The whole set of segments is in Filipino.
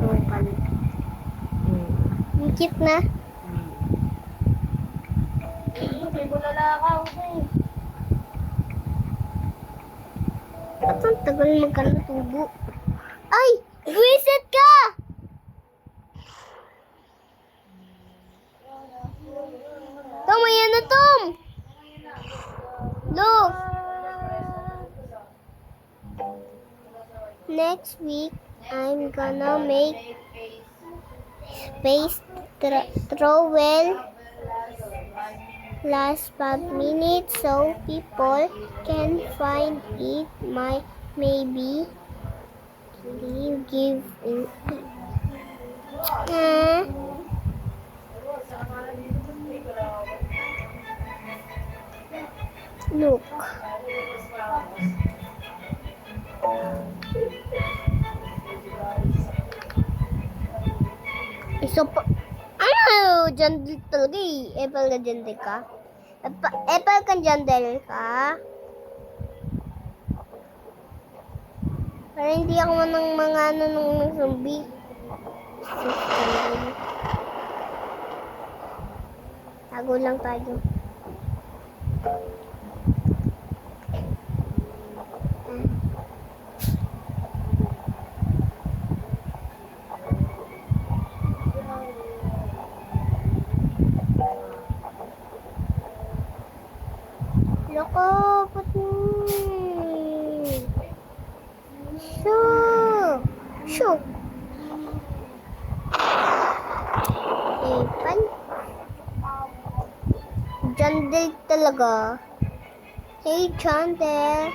tutukan. Ang cute na. May bulala ka, okay. Ba't ang tagal magkalutubo? Ay! Reset ka! Tom, ayan na, Tom! Look! Next week, I'm gonna make space trowel last 5 minutes so people can find it. Maybe you give it. Look. So, ano, jandel talaga eh. Apple ka jandel ka? Apple ka jandel ka? Para hindi ako manang mga ano nung zombie. Tago lang tayo. Loko, pati. Shoo. Pan. Jandel talaga. Hey, Jandel.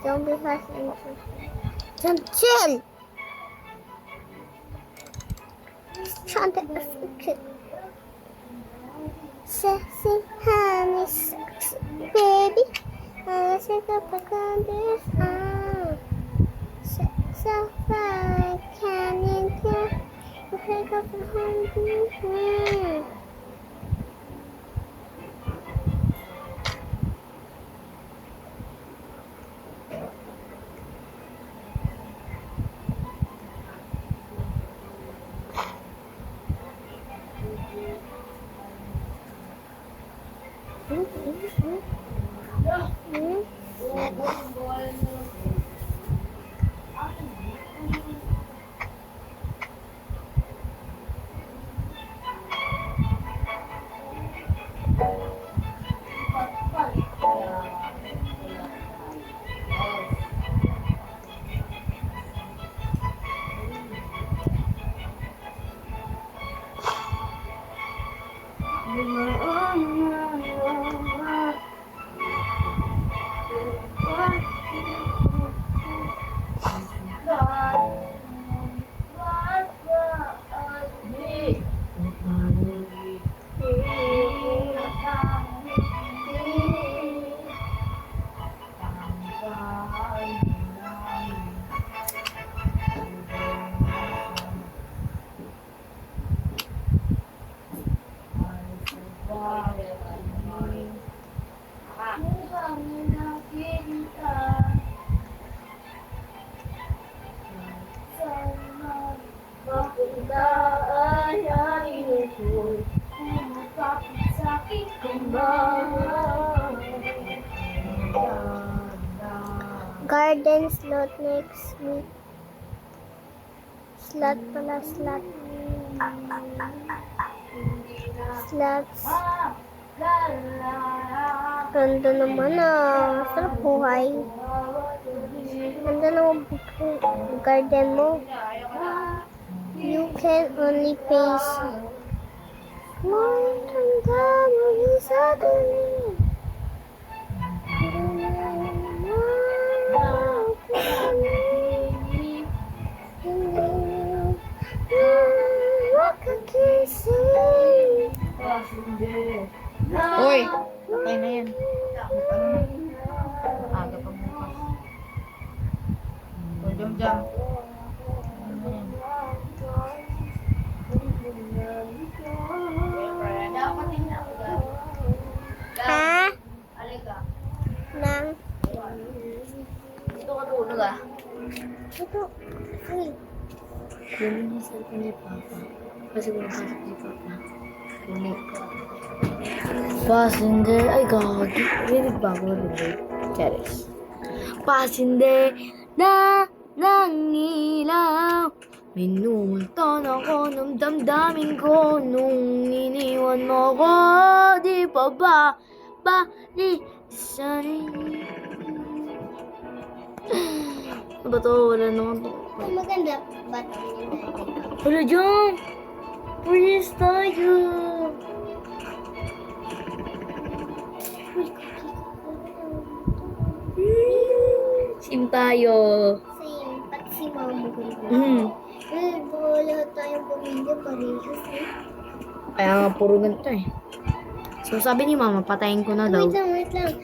Zombie has interest. Jandel! Jandel is cute. Sexy, honey, sexy, baby. I take up a this so far, can you pick up a honey? Garden slot next week. Slot pala, slot. Slots. Ganda naman ah. Sarap buhay. Ganda naman garden mo. You can only face. Ganda mo yung sa dunia. Uy, patay na yan. Aga pa bukas. O, jam. Ha? Nang? Gusto ka doon. Natutulog ah. Ito. Ay. Kunin yung cellphone ni Papa. Kasi kung pasok ni Papa. Kunin ko. Passenger. Ay, gagi. Rinig ba ako? Rinig. Charis. Passenger na nangilaw. Minumultan ako ng damdamin ko nung iniwan mo ko. Di pa ba? Di sa rin. Ano ba to? Wala naman to. Ay, maganda. Ba't Wala dyan! Police tayo! Sim tayo. Same. Pati si mama ko. Lahat tayong pamilya parehas eh. Kaya nga puro ganito eh. So sabi ni Mama, patayin ko na daw. Wait lang.